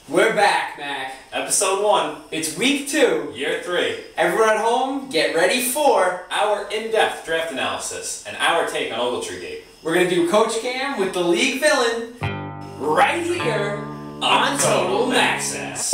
We're back, Mac. Episode 1. It's week 2. Year 3. Everyone at home, get ready for Our in-depth draft analysis and our take on Ogletree Gate. We're going to do Coach Cam with the league villain right here on TotalMacces.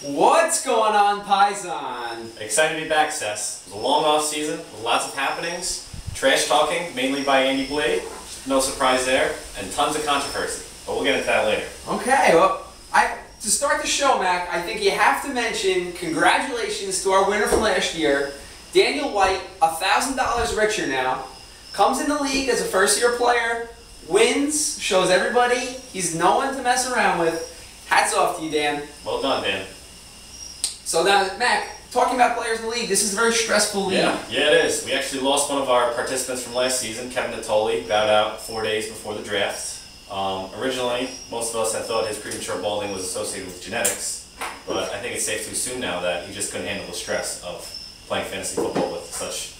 What's going on, Paisan? Excited to be back, Sess. It was a long off season with lots of happenings. Trash talking, mainly by Andy Blee. No surprise there. And tons of controversy. But we'll get into that later. Okay, well, to start the show, Mac, I think you have to mention congratulations to our winner from last year, Daniel White, $1,000 richer now. Comes in the league as a first-year player, wins, shows everybody he's no one to mess around with. Hats off to you, Dan. Well done, Dan. So now, Mac, talking about players in the league, this is a very stressful league. Yeah, it is. We actually lost one of our participants from last season, Kevin Natoli, bowed out 4 days before the draft. Originally, most of us had thought his premature balding was associated with genetics, but I think it's safe to assume now that he just couldn't handle the stress of playing fantasy football with such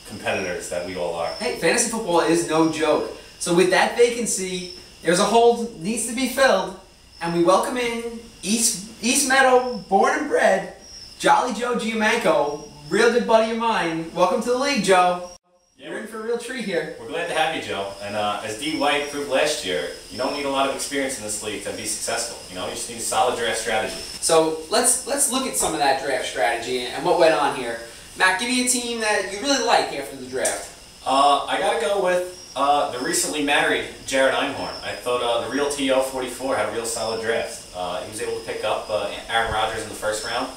competitors that we all are. Hey, fantasy football is no joke. So with that vacancy, there's a hole that needs to be filled, and we welcome in East Meadow, born and bred, Jolly Joe Giamanco, real good buddy of mine. Welcome to the league, Joe. Yeah, You're in for a real treat here. We're glad to have you, Joe. And as D. White proved last year, you don't need a lot of experience in this league to be successful. You know, you just need a solid draft strategy. So let's look at some of that draft strategy and what went on here. Matt, give me a team that you really like after the draft. I gotta go with the recently married Jared Einhorn. I thought the real TO44 had a real solid draft. He was able to pick up Aaron Rodgers in the first round.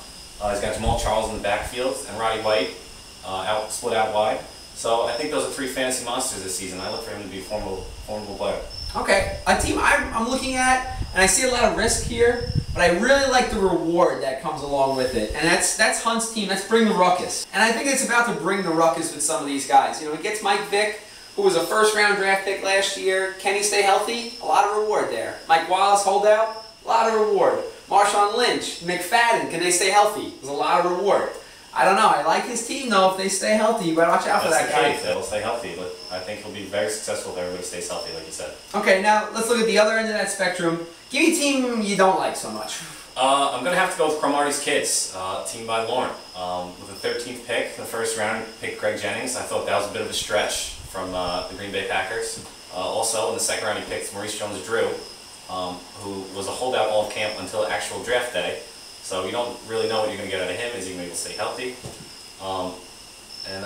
He's got Jamal Charles in the backfield and Roddy White split out wide. So I think those are 3 fantasy monsters this season. I look for him to be a formidable player. Okay, a team I'm looking at, and I see a lot of risk here, but I really like the reward that comes along with it. And that's Hunt's team. That's Bring the Ruckus. And I think it's about to bring the ruckus with some of these guys. You know, he gets Mike Vick, who was a first-round draft pick last year. Can he stay healthy? A lot of reward there. Mike Wallace, holdout, a lot of reward. Marshawn Lynch, McFadden, can they stay healthy? There's a lot of reward. I don't know. I like his team, though. If they stay healthy, you better watch out for that guy. They'll stay healthy, but I think he'll be very successful if everybody stays healthy, like you said. Okay, now let's look at the other end of that spectrum. Give me a team you don't like so much. I'm going to have to go with Cromartie's Kids, team by Lauren. With the 13th pick in the first round, picked Greg Jennings. I thought that was a bit of a stretch from the Green Bay Packers. Also, in the second round, he picked Maurice Jones-Drew, who was a holdout all of camp until actual draft day. So you don't really know what you're going to get out of him. Is he going to be able to stay healthy? You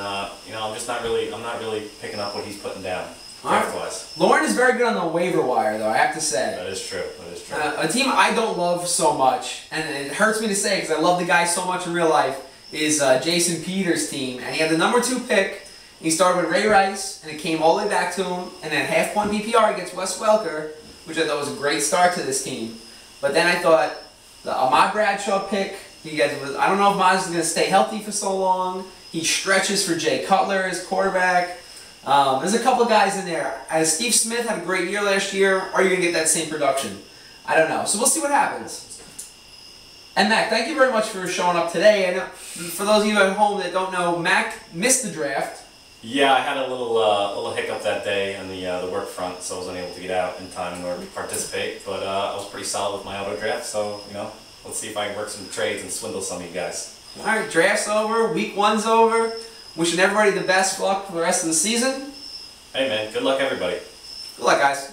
know, I'm not really picking up what he's putting down draft-wise. Lauren is very good on the waiver wire, though, I have to say. That is true. That is true. A team I don't love so much, and it hurts me to say because I love the guy so much in real life, is Jason Peters' team. And he had the number 2 pick. He started with Ray Rice, and it came all the way back to him. And then half-point PPR, he gets Wes Welker, which I thought was a great start to this team. But then I thought the Ahmad Bradshaw pick, I don't know if Miles is going to stay healthy for so long. He stretches for Jay Cutler as quarterback. There's a couple guys in there. Steve Smith had a great year last year. Are you going to get that same production? I don't know. So we'll see what happens. And Mac, thank you very much for showing up today. I know, for those of you at home that don't know, Mac missed the draft. Yeah, I had a little hiccup that day on the work front, so I was unable to get out in time in order to participate. But I was pretty solid with my auto draft, so you know, let's see if I can work some trades and swindle some of you guys. All right, draft's over, week 1's over. Wishing everybody the best of luck for the rest of the season. Hey man, good luck everybody. Good luck, guys.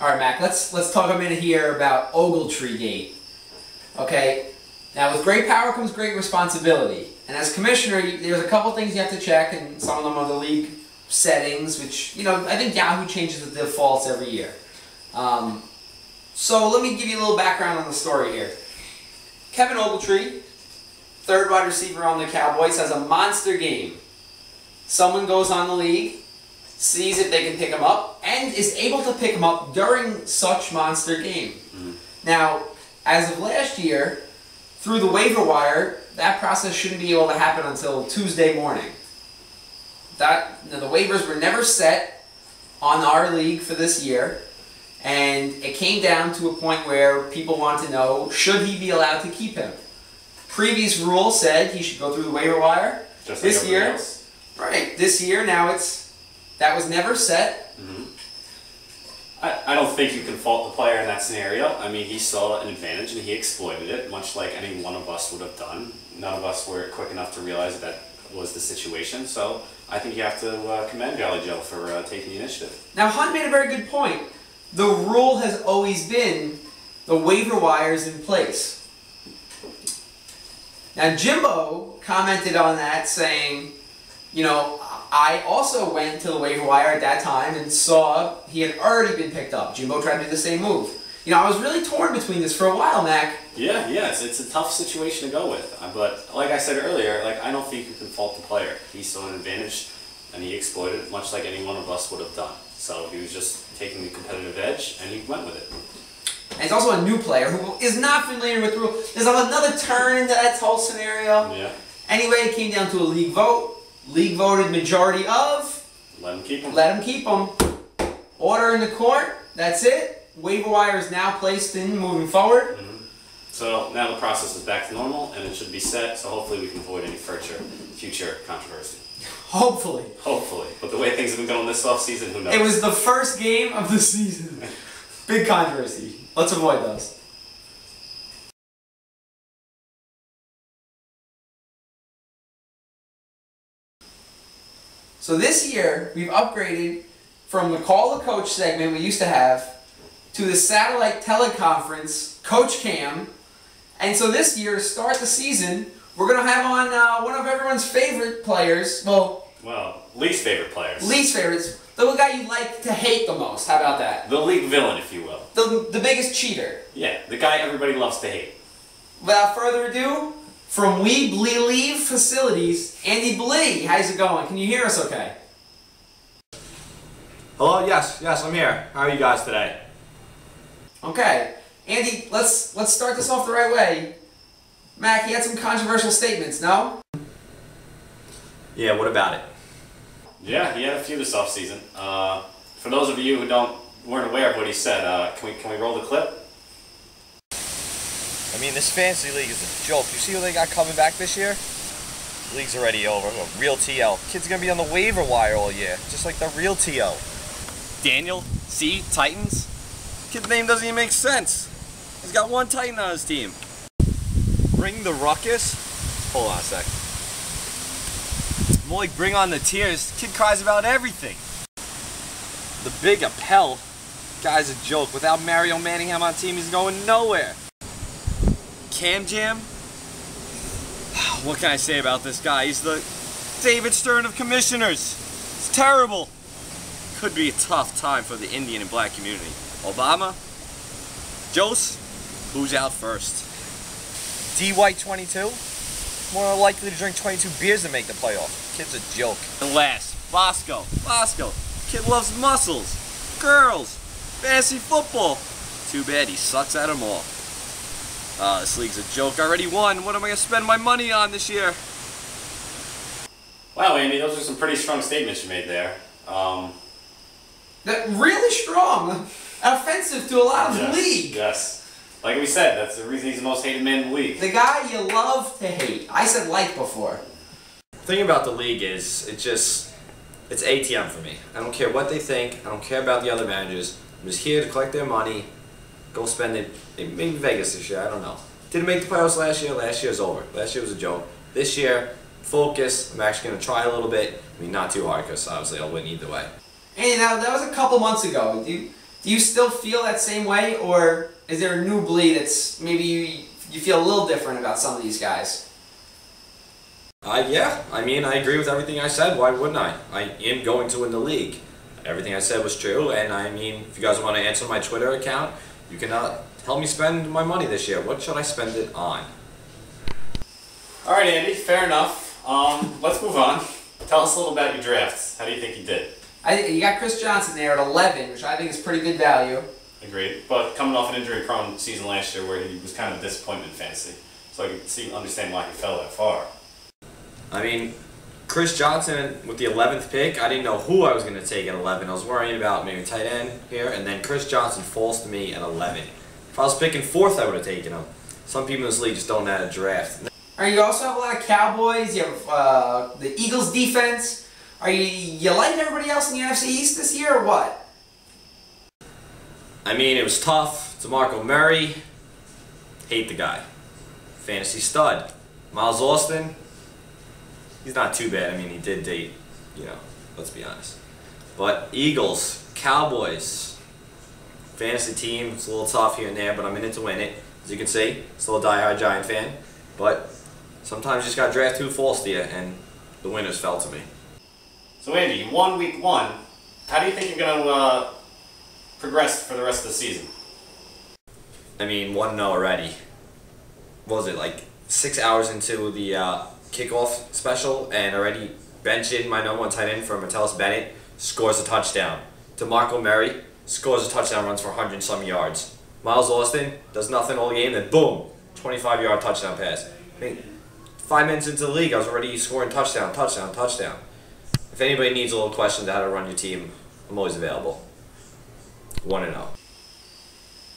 All right, Mac, let's talk a minute here about Ogletree Gate. Okay, now with great power comes great responsibility. And as commissioner, there's a couple things you have to check, and some of them are the league settings, which, you know, I think Yahoo changes the defaults every year. So let me give you a little background on the story here. Kevin Ogletree, 3rd wide receiver on the Cowboys, has a monster game. Someone goes on the league, sees if they can pick him up, and is able to pick him up during such monster game. Now, as of last year, through the waiver wire, that process shouldn't be able to happen until Tuesday morning. The waivers were never set on our league for this year. And it came down to a point where people want to know, should he be allowed to keep him? previous rule said he should go through the waiver wire. Just this like year, else. right? This year, now that was never set. Mm-hmm. I don't think you can fault the player in that scenario. I mean, he saw an advantage and he exploited it, much like any one of us would have done. None of us were quick enough to realize that was the situation. So I think you have to commend Valley Joe for taking the initiative. Now, Hunt made a very good point. The rule has always been the waiver wire is in place. Now, Jimbo commented on that saying, you know, I also went to the waiver wire at that time and saw he had already been picked up. Jimbo tried to do the same move. You know, I was really torn between this for a while, Mac. Yeah, it's a tough situation to go with. But like I said earlier, like I don't think you can fault the player. He saw an advantage and he exploited it, much like any one of us would have done. So he was just taking the competitive edge and he went with it. And he's also a new player who is not familiar with the rule. There's another turn into that whole scenario. Yeah. Anyway, it came down to a league vote. League voted majority of. Let him keep him. Let him keep him. Order in the court. That's it. Waiver wire is now placed in moving forward. Mm-hmm. So now the process is back to normal and it should be set. So hopefully we can avoid any future controversy. Hopefully. Hopefully. But the way things have been going this offseason, who knows? It was the first game of the season. Big controversy. Let's avoid those. So this year, we've upgraded from the Call the Coach segment we used to have to the satellite teleconference, Coach Cam. And so this year, to start the season, we're going to have on one of everyone's favorite players. Well, least favorite players. Least favorites. The guy you like to hate the most. How about that? The league villain, if you will. The biggest cheater. Yeah, the guy everybody loves to hate. Without further ado, from We Believe Facilities, Andy Blee. How's it going? Can you hear us okay? Hello, yes, I'm here. How are you guys today? Okay. Andy, let's start this off the right way. Mac, he had some controversial statements, no? Yeah, what about it? Yeah, he had a few this offseason. For those of you who weren't aware of what he said, can we roll the clip? I mean, this fantasy league is a joke. You see who they got coming back this year? The league's already over. A real TL. Kid's gonna be on the waiver wire all year, just like the real TL. Daniel, C, Titans? Kid's name doesn't even make sense. He's got one Titan on his team. Bring the ruckus? Hold on a sec. More like bring on the tears. Kid cries about everything. The big Appel, guy's a joke. Without Mario Manningham on team, he's going nowhere. Cam Jam? What can I say about this guy? He's the David Stern of commissioners. It's terrible. Could be a tough time for the Indian and black community. Obama? Jose? Who's out first? D White 22? More likely to drink 22 beers than make the playoff. Kid's a joke. And last, Bosco. Kid loves muscles, girls, fantasy football. Too bad he sucks at them all. This league's a joke. I already won. What am I going to spend my money on this year? Wow, Andy, those are some pretty strong statements you made there. That really strong. Offensive to a lot of the league. Yes. Like we said, that's the reason he's the most hated man in the league. The guy you love to hate. I said like before. The thing about the league is, it's ATM for me. I don't care what they think. I don't care about the other managers. I'm just here to collect their money, go spend it. Maybe Vegas this year, I don't know. Didn't make the playoffs last year. Last year's over. Last year was a joke. This year, focus. I'm actually going to try a little bit. I mean, not too hard because obviously I'll win either way. Hey, now that was a couple months ago. Do you still feel that same way, or is there a new Blee that's maybe you feel a little different about some of these guys? Yeah, I mean, I agree with everything I said. Why wouldn't I? I am going to win the league. Everything I said was true, and I mean, if you guys want to answer my Twitter account, you can help me spend my money this year. What should I spend it on? All right, Andy, fair enough. Let's move on. Tell us a little about your drafts. How do you think you did? You got Chris Johnson there at 11, which I think is pretty good value. Agreed. But coming off an injury-prone season last year where he was kind of disappointed in fantasy, so I can understand why he fell that far. I mean, Chris Johnson with the 11th pick, I didn't know who I was going to take at 11. I was worrying about maybe tight end here, and then Chris Johnson falls to me at 11. If I was picking 4th, I would have taken him. Some people in this league just don't know how to draft. All right, you also have a lot of Cowboys. You have the Eagles defense. Are you like everybody else in the NFC East this year, or what? I mean, it was tough. DeMarco Murray, hate the guy. Fantasy stud. Miles Austin, he's not too bad. I mean, he did date, let's be honest. But Eagles, Cowboys, fantasy team, it's a little tough here and there, but I'm in it to win it. As you can see, still a diehard Giant fan. But sometimes you just got to draft who falls to you, and the winners fell to me. So Andy, you won week 1. How do you think you're going to progress for the rest of the season? I mean, 1-0 already. What was it, like 6 hours into the kickoff special, and already benching my #1 tight end for Metellus Bennett, scores a touchdown. DeMarco Murray scores a touchdown, runs for 100-some yards. Miles Austin does nothing all game, then boom, 25-yard touchdown pass. I mean, 5 minutes into the league, I was already scoring touchdown. If anybody needs a little question to how to run your team, I'm always available. 1-0.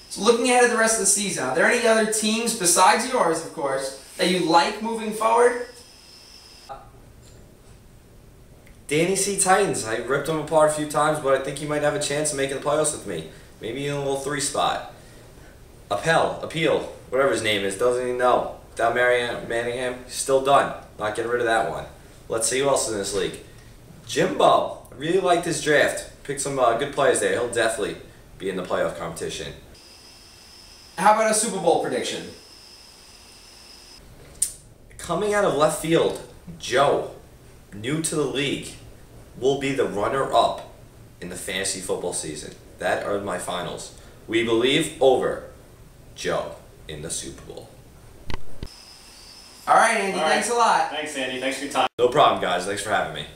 So looking ahead at the rest of the season, are there any other teams besides yours, of course, that you like moving forward? Danny C. Titans, I ripped him apart a few times, but I think he might have a chance of making the playoffs with me. Maybe in a little 3 spot. Appeal, whatever his name is, doesn't even know. Without Manningham, he's still done. Not getting rid of that one. Let's see who else is in this league. Jimbo, I really liked his draft. Picked some good players there. He'll definitely be in the playoff competition. How about a Super Bowl prediction? Coming out of left field, Joe, new to the league, will be the runner-up in the fantasy football season. That are my finals. We believe over Joe in the Super Bowl. All right, Andy, thanks a lot. Thanks, Andy. Thanks for your time. No problem, guys. Thanks for having me.